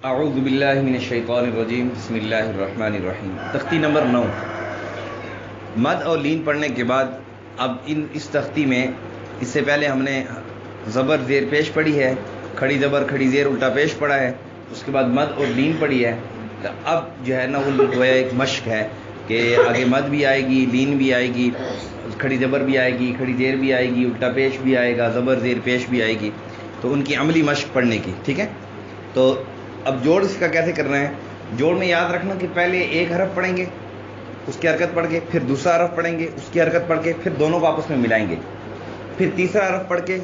اعوذ باللہ من الشیطان الرجیم، بسم اللہ الرحمن الرحیم۔ تختی نمبر 9، مد اور لین پڑھنے کے بعد اب اس تختی میں اس سے پہلے ہم نے زبر زیر پیش پڑھی ہے، کھڑی زبر کھڑی زیر الٹا پیش پڑھا ہے، اس کے بعد مد اور لین پڑھی ہے۔ تو اب جو ہے نا وہ گویا ایک مشق ہے کہ آگے مد بھی آئے گی، لین بھی آئے گی، کھڑی زبر بھی آئے گی، کھڑی زیر بھی آئے گی، الٹا پیش بھی آئے گا، زبر زیر پیش بھی آئے گی، تو ان کی عملی مشق پڑھنے کی، ٹھیک ہے۔ تو اب جوڑ اس کا کیسے کرنا ہے؟ جوڑ میں یاد رکھنا کہ پہلے ایک حرف پڑھیں گے، اس کی حرکت پڑھ کے، پھر دوسرا حرف پڑھیں گے، اس کی حرکت پڑھ کے، پھر دونوں کو آپس میں ملائیں گے، پھر تیسرا حرف پڑھ کے،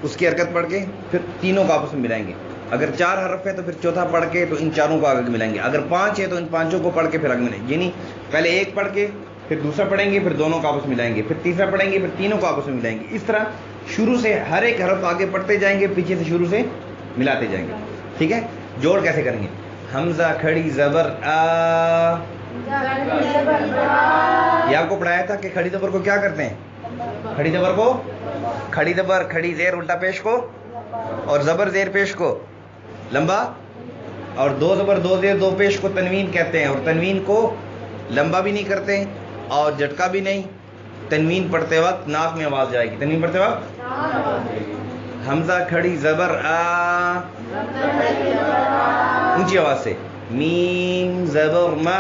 اس کی حرکت پڑھ کے، پھر تینوں کو آپس میں ملائیں گے۔ اگر 4 حرف ہے تو پھر چوتھا پڑھ کے تو ان چاروں کو آگے ملائیں گے، اگر 5 ہے تو ان 5 کو پڑھ کے پھر آگے ملائیں گے، یعنی پہلے ایک پڑھ کے پھر دوسرا پڑھیں گے، پھر دونوں کو آپس میں ملائیں گے، پھر تیسرا پڑھیں گے، پھر تینوں کو آپس میں ملائیں گے۔ اس طرح شروع سے ہر ایک حرف آگے پڑھتے جائیں گے، پیچھے سے شروع سے ملاتے جائیں گے، ٹھیک ہے۔ جوڑ کیسے کریں گے؟ حمزہ کھڑی زبر آ، یہ آپ کو پڑھایا تھا کہ کھڑی زبر کو کیا کرتے ہیں؟ کھڑی زبر کو کھڑی زبر کھڑی زیر الٹا پیش کو اور زبر زیر پیش کو لمبا، اور 2 زبر 2 زیر 2 پیش کو تنوین کہتے ہیں، اور تنوین کو لمبا بھی نہیں کرتے اور جھٹکا بھی نہیں۔ تنوین پڑھتے وقت ناک میں آواز جائے گی، تنوین پڑھتے وقت حمزہ کھڑی زبر آ، اونچی آواز سے، میم زبر ما،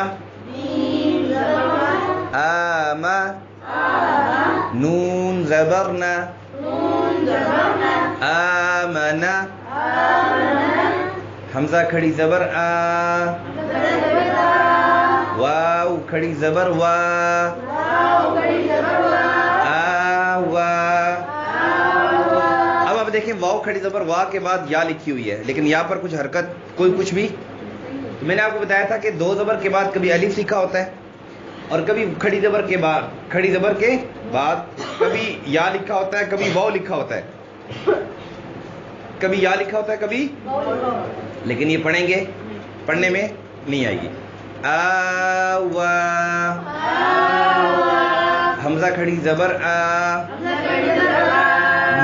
آما، نون زبر نا، آمنا، حمزہ کھڑی زبر آ، واو کھڑی زبر وا، آ وا۔ اب آپ دیکھیں واو کھڑی زبر وا کے بعد یا لکھی ہوئی ہے، لیکن یہاں پر کچھ حرکت کوئی کچھ بھی، تو میں نے آپ کو بتایا تھا کہ 2 زبر کے بعد کبھی الف لکھا ہوتا ہے اور کبھی کھڑی زبر کے بعد کبھی یا لکھا ہوتا ہے، کبھی واو لکھا ہوتا ہے، کبھی یا لکھا ہوتا ہے، کبھی، لیکن یہ پڑھیں گے، پڑھنے میں نہیں آئے گی۔ آ وا، حمزہ کھڑی زبر آ،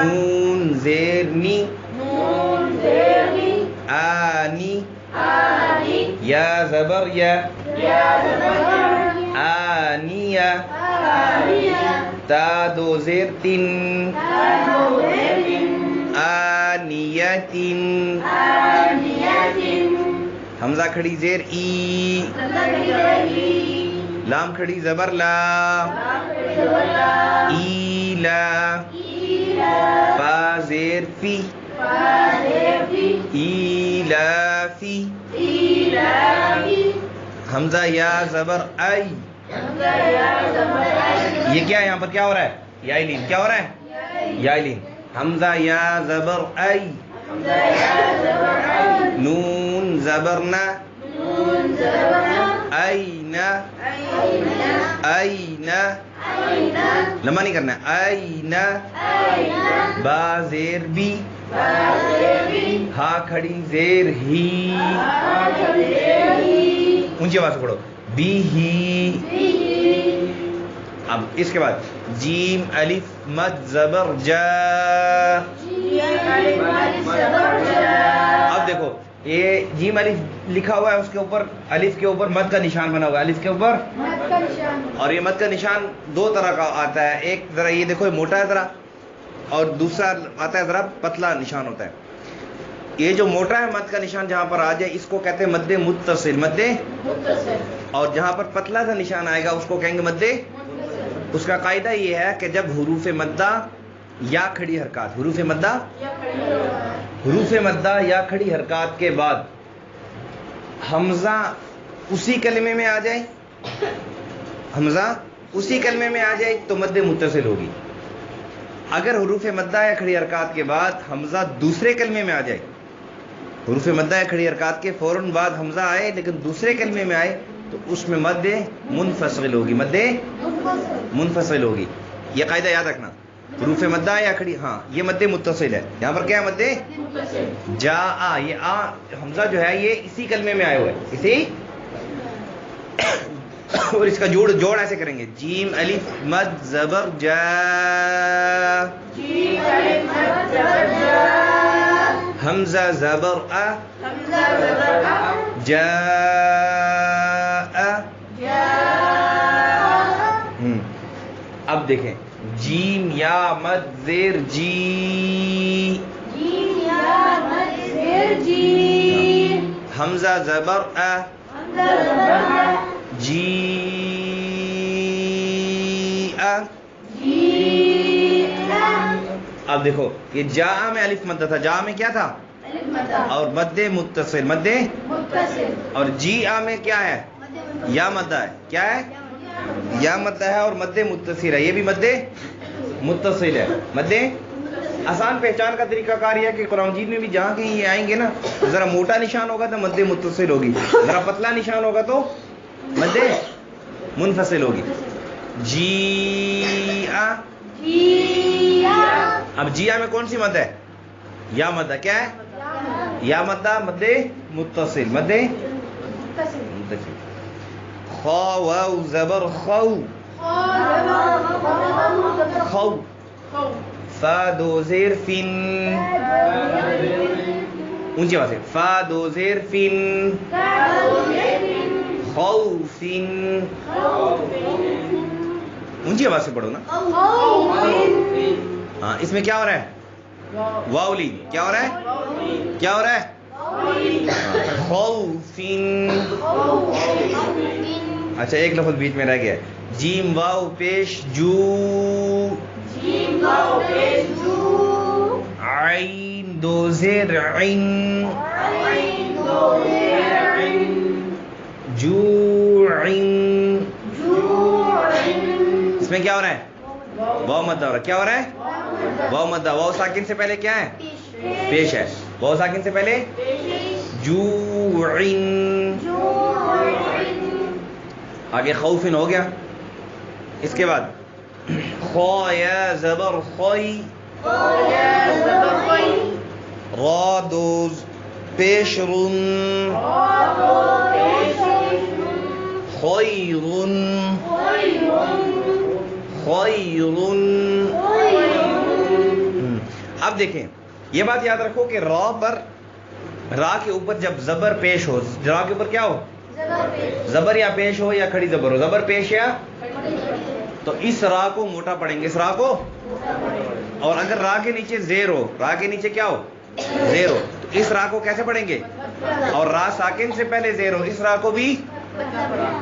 نون زیر نی، آنی، یا زبر یا، آنیہ، تا 2 زیر 3، آنیتن، حمزہ کھڑی زیر ای، لام کھڑی زبر لا، ایلا، فا زیر فی، ایلافی، حمزہ یا زبر ای، یہ کیا ہے یہاں پر؟ کیا ہو رہا ہے؟ یا لین، کیا ہو رہا ہے؟ یا لین، حمزہ یا زبر ای، نون زبر نا، اینا، اینا، لمبا نہیں کرنا ہے، اینا، با زیر بی، ہا کھڑی زیر ہی، اونچی آواز سے پڑھو، بی ہی۔ اب اس کے بعد جیم الف مد زبر جا، اب دیکھو یہ جیم الف لکھا ہوا ہے، اس کے اوپر الف کے اوپر مد کا نشان بنا ہوا ہے، الف کے اوپر، اور یہ مد کا نشان 2 طرح کا آتا ہے، ایک ذرا یہ دیکھو یہ موٹا ہے ذرا، اور دوسرا آتا ہے ذرا پتلا نشان ہوتا ہے۔ یہ جو موٹا ہے مد کا نشان جہاں پر آ جائے اس کو کہتے ہیں مد متصل، مد، اور جہاں پر پتلا سا نشان آئے گا اس کو کہیں گے مد۔ اس کا قاعدہ یہ ہے کہ جب حروف مدہ یا کھڑی حرکات، حروف مدہ یا کھڑی حرکات کے بعد حمزہ اسی کلمے میں آ جائے، حمزہ اسی کلمے میں آ جائے تو مد متصل ہوگی۔ اگر حروف مدہ یا کھڑی حرکات کے بعد حمزہ دوسرے کلمے میں آ جائے، حروف مدہ یا کھڑی حرکات کے فوراً بعد حمزہ آئے لیکن دوسرے کلمے میں آئے تو اس میں مد منفصل ہوگی، مد منفصل ہوگی۔ یہ قاعدہ یاد رکھنا، حروف مدہ یا کھڑی، ہاں یہ مد متصل ہے، یہاں پر کیا ہے؟ مد جا آ، یہ آ حمزہ جو ہے یہ اسی کلمے میں آئے ہوئے، اسی، اور اس کا جوڑ ایسے کریں گے، جیم الف مد زبر جا، حمزہ زبر ا، جاء، اب دیکھیں جیم یا مد زیر جی، حمزہ زبر ا، جی اب دیکھو یہ جا میں الف مدہ تھا، جا میں کیا تھا اور مد متصل، مد اور جی آ میں کیا ہے یا مدہ ہے، کیا ہے یا مدہ ہے اور مد متصل ہے، یہ بھی مد متصل ہے، مد آسان پہچان کا طریقہ کار یہ ہے کہ قرآن مجید میں بھی جہاں کہیں یہ آئیں گے نا ذرا موٹا نشان ہوگا تو مد متصل ہوگی، ذرا پتلا نشان ہوگا تو مد منفصل ہوگی. جی آ، اب جی آ میں کون سی مد ہے یا مدہ، کیا ہے یا مدہ مد متصل، مد متصل. خا واو زبر خو، خو. فا دو زیر فن، اونچی آواز سے فا دو زیر فن، خوفن، اونچی آواز سے پڑھو نا. ہاں اس میں کیا ہو رہا ہے واو لین، کیا ہو رہا ہے کیا ہو رہا ہے خوفن. اچھا ایک لفظ بیچ میں رہ گیا، جیم واو پیش جو، عین دو زیر عین، جوعین. اس میں کیا ہو رہا ہے واو مدہ ہو رہا ہے، کیا ہو رہا ہے واو مدہ. واو ساکن سے پہلے کیا ہے پیش ہے، واو ساکن سے پہلے جوعین. آگے خوفن ہو گیا. اس کے بعد خا یا زبر خوی، را دو پیش رن، خیرن، خیرن. اب دیکھیں یہ بات یاد رکھو کہ را پر، را کے اوپر جب زبر پیش ہو، را کے اوپر کیا ہو زبر یا پیش ہو یا کھڑی زبر ہو، زبر پیش یا تو اس را کو موٹا پڑھیں گے، اس را کو. اور اگر را کے نیچے زیر ہو، را کے نیچے کیا ہو زیر ہو تو اس را کو کیسے پڑھیں گے، اور را ساکن سے پہلے زیر ہو اس را کو بھی.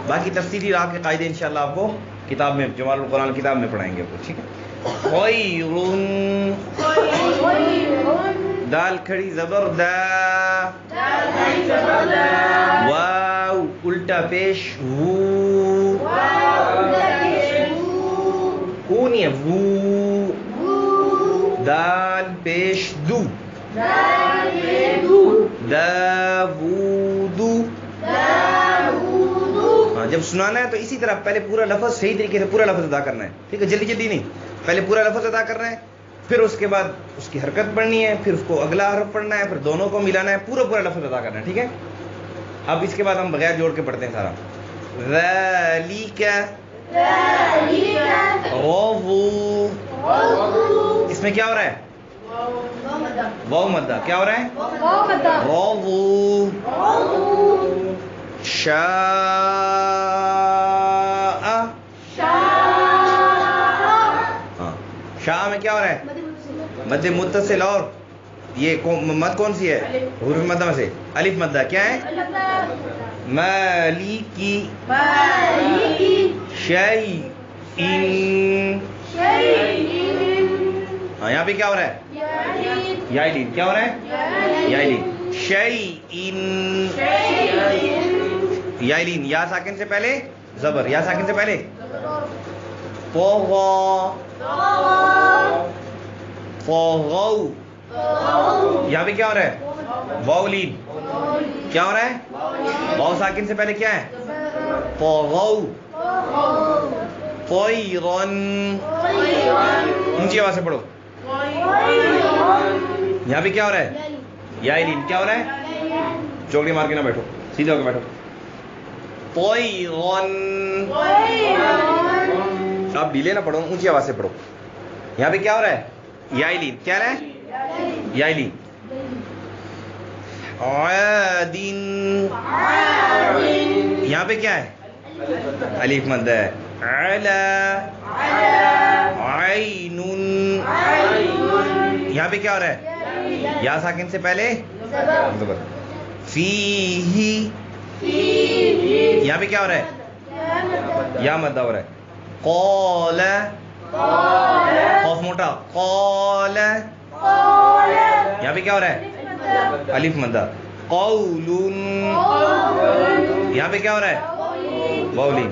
باقی تفصیلی را کے قاعدے انشاءاللہ آپ کو کتاب میں جمال القرآن کتاب میں پڑھائیں گے، ٹھیک ہے. خیرن، دال کھڑی زبر دا، واو الٹا پیش وو، نہیں ہے وو. دال پیش دو، داوودو. ہاں جب سنانا ہے تو اسی طرح پہلے پورا لفظ صحیح طریقے سے پورا لفظ ادا کرنا ہے، ٹھیک ہے، جلدی جلدی نہیں، پہلے پورا لفظ ادا کرنا ہے، پھر اس کے بعد اس کی حرکت پڑھنی ہے، پھر اس کو اگلا حرف پڑھنا ہے، پھر دونوں کو ملانا ہے، پورا پورا لفظ ادا کرنا ہے، ٹھیک ہے. اب اس کے بعد ہم بغیر جوڑ کے پڑھتے ہیں سارا. ذالک، روضو. اس میں کیا ہو رہا ہے واو مدہ، کیا ہو رہا ہے روضو. شاء، ہاں شاء میں کیا ہو رہا ہے مد متصل. اور یہ مد کون سی ہے حروف مدہ میں سے الف مدہ، کیا ہے مالکی، شیئین. ہاں یہاں پہ کیا ہو رہا ہے یائلین، کیا ہو رہا ہے یائلین. شیئین، یائلین یا ساکن سے پہلے زبر، یا ساکن سے پہلے طغا، طغوا. یہاں پہ کیا ہو رہا ہے واو لین، کیا ہو رہا ہے واو ساکن سے پہلے کیا ہے طغوا. طیرن، اونچی آواز سے پڑھو. یہاں پہ کیا ہو رہا ہے یائلین، کیا ہو رہا ہے چوکڑی مار کے نہ بیٹھو، سیدھے ہو کے بیٹھو. طیرن، آپ ڈھیلے نہ پڑھو، اونچی آواز سے پڑھو. یہاں پہ کیا ہو رہا ہے یائلین، کیا رہا ہے یائلین. عادن. یہاں پہ کیا ہے؟ الف مد ہے. علا عین. یہاں پہ کیا ہو رہا ہے؟ یا ساکن سے پہلے زبر. فیہ. یہاں پہ کیا ہو رہا ہے؟ یا مدہ ہو رہا ہے. قال. خوف موٹا. قال. یہاں پہ کیا ہو رہا ہے؟ الف مدہ. قول. یہاں پہ کیا ہو رہا ہے؟ واولین.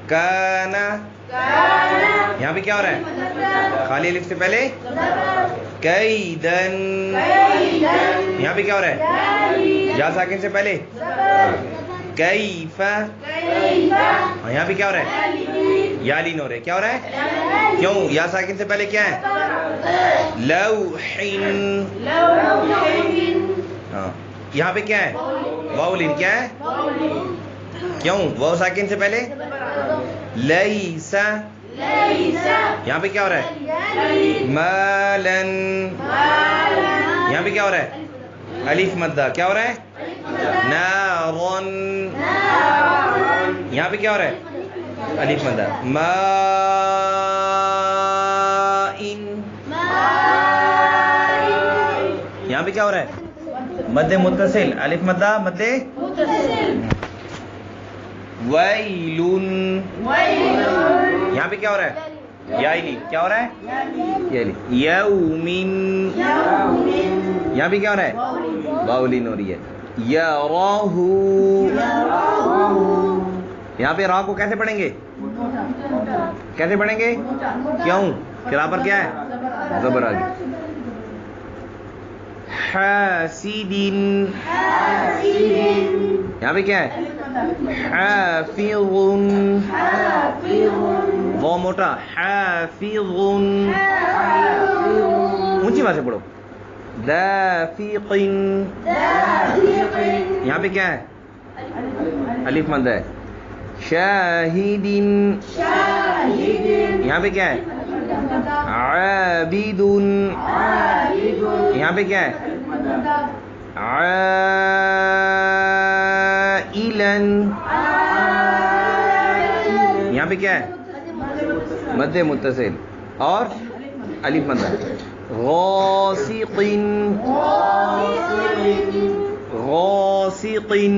کان. یہاں پہ کیا ہو رہا ہے؟ خالی الف سے پہلے کیدن. یہاں پہ کیا ہو رہا ہے؟ یا ساکن سے پہلے کیف. یہاں پہ کیا ہو رہا ہے؟ یا لین ہو رہا ہے. کیا ہو رہا ہے؟ کیوں؟ یا ساکن سے پہلے کیا ہے؟ لوحن. ہاں یہاں پہ کیا ہے؟ واولین. کیا ہے؟ کیوں؟ واو ساکن سے پہلے لیس. یہاں پہ کیا ہو رہا ہے؟ مالن. یہاں پہ کیا ہو رہا ہے؟ الف مدہ. کیا ہو رہا ہے؟ نارن. یہاں پہ کیا ہو رہا ہے؟ الف مدہ. مائن. یہاں پہ کیا ہو رہا ہے؟ مد متصل. الف مدہ مد. ویلن. یہاں پہ کیا ہو رہا ہے؟ یا علی. کیا ہو رہا ہے؟ یومن. یہاں پہ کیا ہو رہا ہے؟ واولین ہو رہی ہے. یراہ. یہاں پہ را کو کیسے پڑھیں گے؟ کیسے پڑھیں گے؟ کیوں؟ قراء پر کیا ہے؟ زبر آ گئی. حاسدین. یہاں پہ کیا ہے؟ حافظن. وہ موٹا. حافظن. اونچی بات سے پڑھو. دافقن. یہاں پہ کیا ہے؟ الف مد ہے. شاہدین. یہاں پہ کیا ہے؟ عابدن. یہاں پہ کیا ہے؟ عائلن. یہاں پہ کیا ہے؟ مد متصل اور الف مد. غاسقن. غاسقن.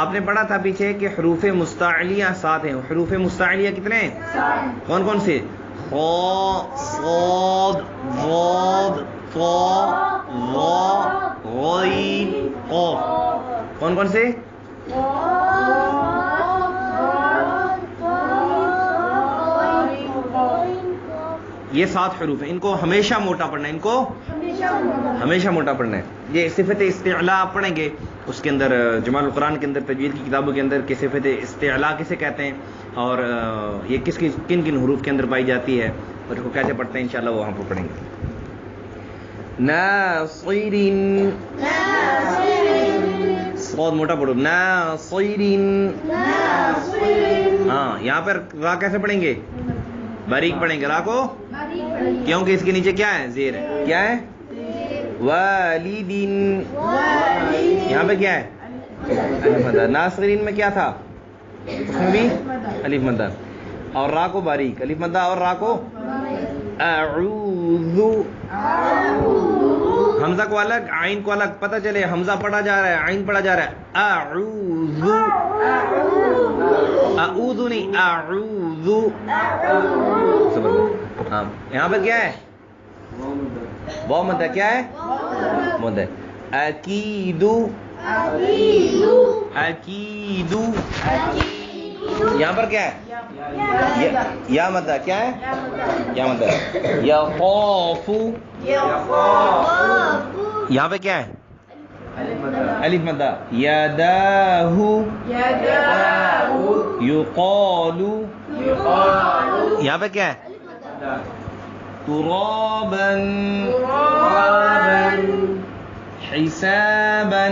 آپ نے پڑھا تھا پیچھے کہ حروف مستعلیہ 7 ہیں. حروف مستعلیہ کتنے ہیں؟ کون کون سے؟ خا، صاد، ضاد، طا، ظا، غین، قاف. کون کون سے؟ یہ 7 حروف ہیں. ان کو ہمیشہ موٹا پڑھنا ہے. ان کو ہمیشہ موٹا پڑھنا ہے. یہ صفت استعلاء آپ پڑھیں گے اس کے اندر جمال القرآن کے اندر تجوید کی کتابوں کے اندر کہ صفت استعلاء کسے کہتے ہیں اور یہ کن کن حروف کے اندر پائی جاتی ہے اور اس کو کیسے پڑھتے ہیں انشاءاللہ وہ وہاں پر پڑھیں گے. ناصرین. بہت موٹا پڑھو. ناصرین. ہاں یہاں پر را کیسے پڑھیں گے؟ باریک پڑھیں گے را کو. کیونکہ اس کے نیچے کیا ہے؟ زیر ہے. کیا ہے؟ والدین. یہاں پہ کیا ہے؟ الف مدہ. ناصرین میں کیا تھا؟ اس میں بھی الف مدہ اور را کو باریک. الف مدہ اور را کو. اعوذ. حمزہ کو الگ عین کو الگ. پتہ چلے حمزہ پڑھا جا رہا ہے عین پڑھا جا رہا ہے. اعوذ. اعوذ نہیں اعوذ. ہاں یہاں پر کیا ہے؟ واو مد ہے. کیا ہے؟ مد ہے. اکید. اکید. یہاں پر کیا ہے؟ یا مد ہے. کیا ہے؟ یا مد ہے. یخاف. یہاں پہ کیا ہے؟ الف مد. یداہ. یقال. یہاں پہ کیا ہے؟ ترابا. حسابا.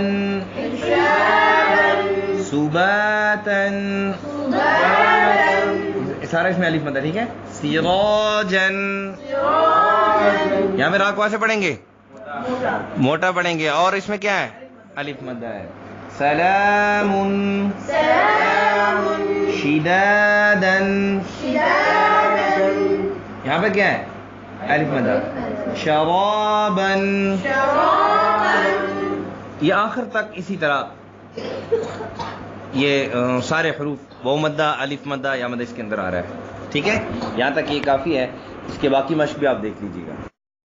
سباتا. سارا اس میں الف مد ہے. ٹھیک ہے. سراجا. یہاں پہ را کو ایسے پڑھیں گے موٹا پڑھیں گے. اور اس میں کیا ہے؟ الف مدہ ہے. سلام شدادن. یہاں پہ کیا ہے؟ الف مدہ. شرابن. یہ آخر تک اسی طرح یہ سارے حروف واو مدہ الف مدہ یا مدہ اس کے اندر آ رہا ہے. ٹھیک ہے، یہاں تک یہ کافی ہے. اس کے باقی مشق بھی آپ دیکھ لیجیے گا.